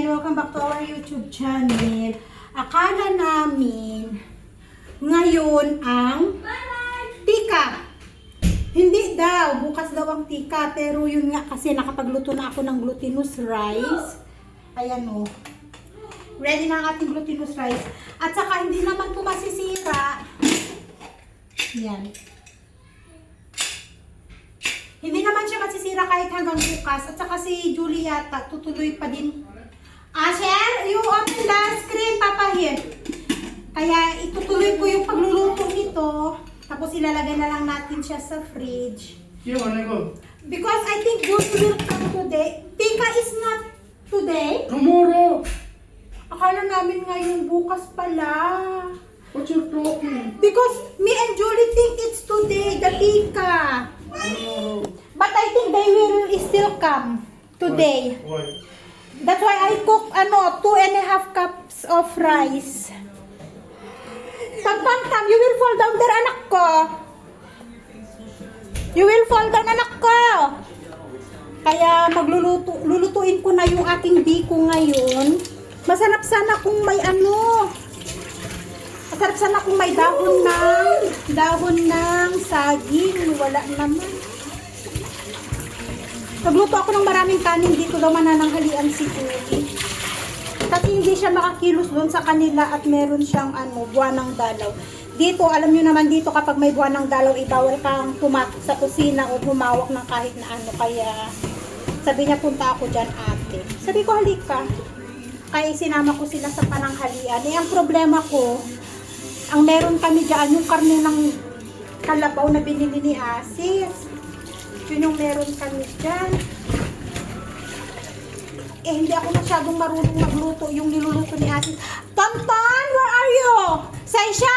again, welcome back to our YouTube channel. Akala namin ngayon ang tika. Hindi daw, bukas daw ang tika. Pero yun nga kasi nakapagluto na ako ng glutinous rice. Ayan o. Ready na ang ating glutinous rice. At saka hindi naman ito masisira. Yan. Hindi naman siya masisira kahit hanggang bukas. At saka si Julieta, tutuloy pa din. Asher, you open the screen, Papa here. Kaya itutuloy ko yung pagluluto nito. Tapos ilalagay na lang natin siya sa fridge. You wanna go? Because I think Julie will come today. Tika is not today. Tomorrow! Akala namin ngayon bukas pala. What you talking? Because me and Julie think it's today, the tika. But I think they will still come today. Why? That's why I cook 2.5 cups of rice. Pagpantam, you will fall down there, anak ko. You will fall down, anak ko. Kaya lulutuin ko na yung aking biko ngayon. Masarap sana kung may masarap sana kung may dahon ng saging. Wala naman. Nagluto ako ng maraming kanin dito daw manananghalian si Julie. Kasi hindi siya makakilos doon sa kanila at meron siyang buwanang dalaw. Dito, alam nyo naman dito kapag may buwanang dalaw, ibawal kang pumasok sa kusina o humawak ng kahit na Kaya sabi niya, punta ako dyan ate. Sabi ko, halika. Kaya sinama ko sila sa pananghalian. Ang problema ko, ang meron kami dyan, yung karne ng kalabaw na binili ni Asis. Yun yung meron kami dyan. Hindi ako masyadong marunong magluto yung niluluto ni Asis. Tonton, where are you? Say siya,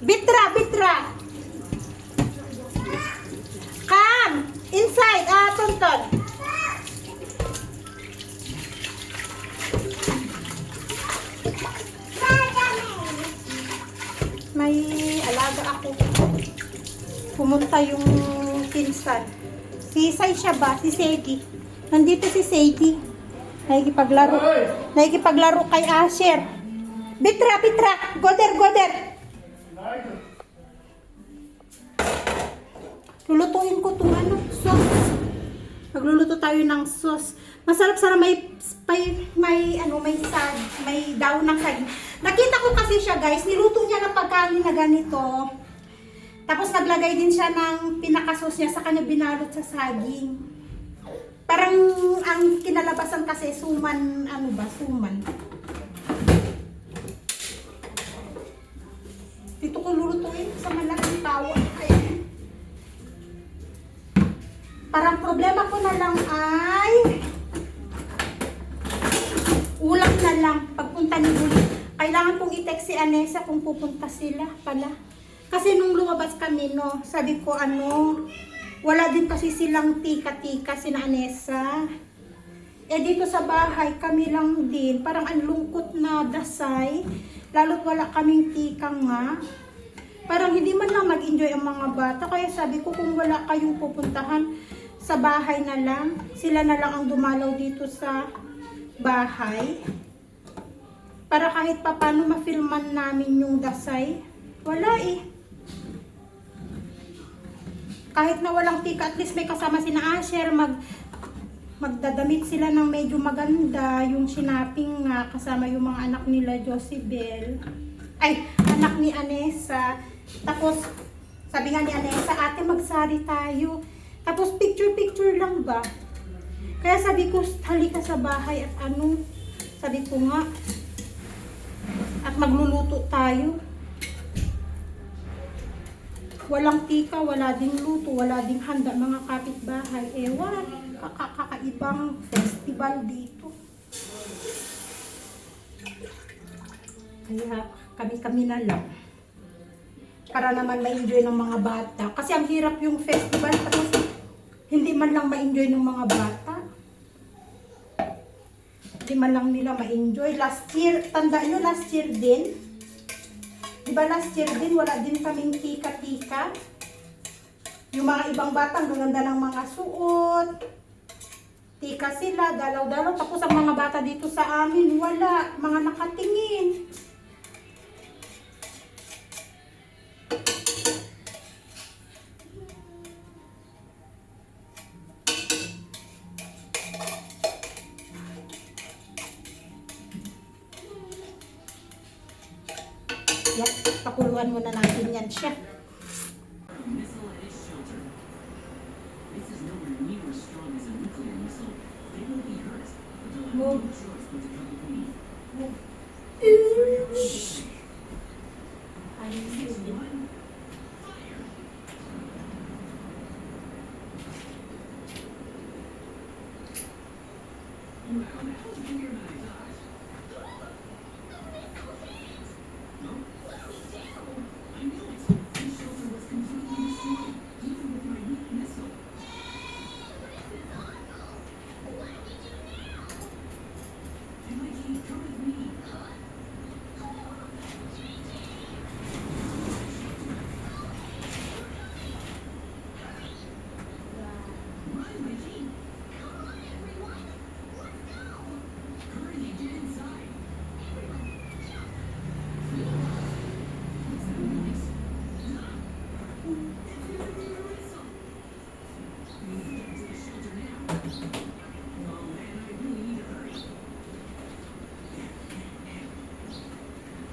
Bitra. Come, inside, Tonton. May alaga ako. Pumunta yung pinsan. Si siya ba? Si Segi. Nandito si Segi. Nakikipaglaro kay Asher. Bitra. Go there. Lulutuin ko itong sauce. Magluluto tayo ng sauce. Masarap sana may daw ng saging. Nakita ko kasi siya, guys. Niluto niya ng pagkain na ganito. Tapos naglagay din siya ng pinakasos niya sa kanya binalot sa saging. Parang ang kinalabasan kasi suman, suman. Dito ko lulutuin sa malaking tawa. Parang problema ko na lang ay ulam na lang pagpunta ni Julie. Kailangan kong i-text si Anessa kung pupunta sila pala. Kasi nung lumabas kami, sabi ko wala din kasi silang tika-tika sina Anessa. Dito sa bahay, kami lang din. Parang ang lungkot na dasay. Lalo't wala kaming tika nga. Parang hindi man lang mag-enjoy ang mga bata. Kaya sabi ko kung wala kayong pupuntahan sa bahay na lang, sila na lang ang dumalaw dito sa bahay. Para kahit papano ma-filman namin yung dasay. Wala Kahit na walang tika, at least may kasama si na Asher, magdadamit sila ng medyo maganda, yung sinaping nga, kasama yung mga anak nila, Josibel. Anak ni Anessa. Tapos, sabi nga ni Anessa, ate magsari tayo. Tapos picture lang ba? Kaya sabi ko, halika sa bahay at sabi ko nga, at magluluto tayo. Walang tika, wala ding luto, wala ding handa mga kapitbahay. Ewan, kakaibang festival dito. Kaya kami na lang. Para naman ma-enjoy ng mga bata. Kasi ang hirap yung festival, tapos hindi man lang ma-enjoy ng mga bata. Hindi man lang nila ma-enjoy. Last year, tandaan nyo, last year din. Diba last year din, wala din kaming tika-tika. Yung mga ibang bata, ang ganda ng mga suot. Tika sila, dalaw-dalaw. Tapos ang mga bata dito sa amin, wala. Mga nakatingin. Yan, pakuluan muna natin yan siya. Missile at its shelter. This is nowhere near as strong as a nuclear missile. They will be hurt, but they'll have no choice but to come with me. It's one fire. Wow, that was bigger than I thought. No? I knew it. This shelter was completely destroyed, even with my weak missile. And I can't come with me. Run, Mickey. Hurry, get inside. What's that noise? It's gonna be a missile. We need to get to the shelter now. Oh man, I really need to hurry.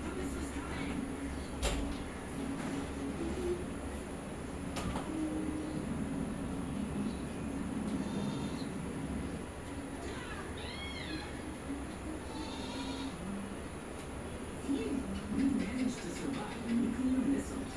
The missile's coming. Phew, we managed to survive the nuclear missile.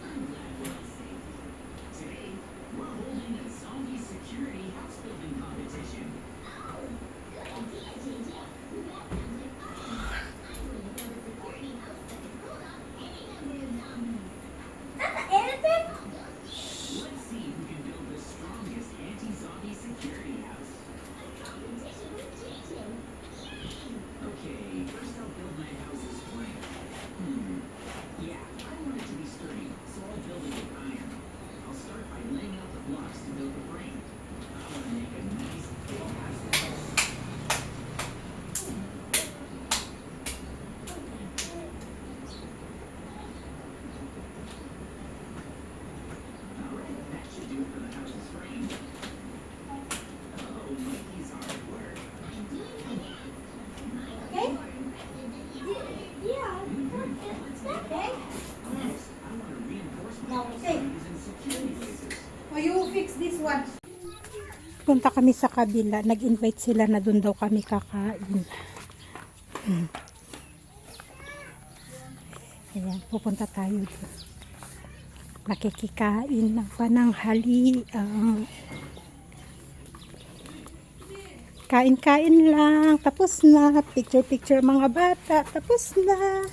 I'm glad we're all safe. Today, we're holding a zombie security house building competition. Let's see who can build the strongest anti-zombie security house. Okay, first I'll build my house's frame. Yeah, I want it to be sturdy, so I'll build it with iron. I'll start by laying out the blocks to build the frame. I want to make a nice big house. Alright, that should do it for the house's frame. Oh, Mikey's hard at work. Okay? Okay. Next, I want to reinforce my house Okay. by using security lasers. Oh, you fix this one. Punta kami sa kabila. Nag-invite sila na doon daw kami kakain. Ayan, pupunta tayo doon. Makikikain ng pananghalian. Kain-kain lang. Tapos na. Picture-picture mga bata. Tapos na.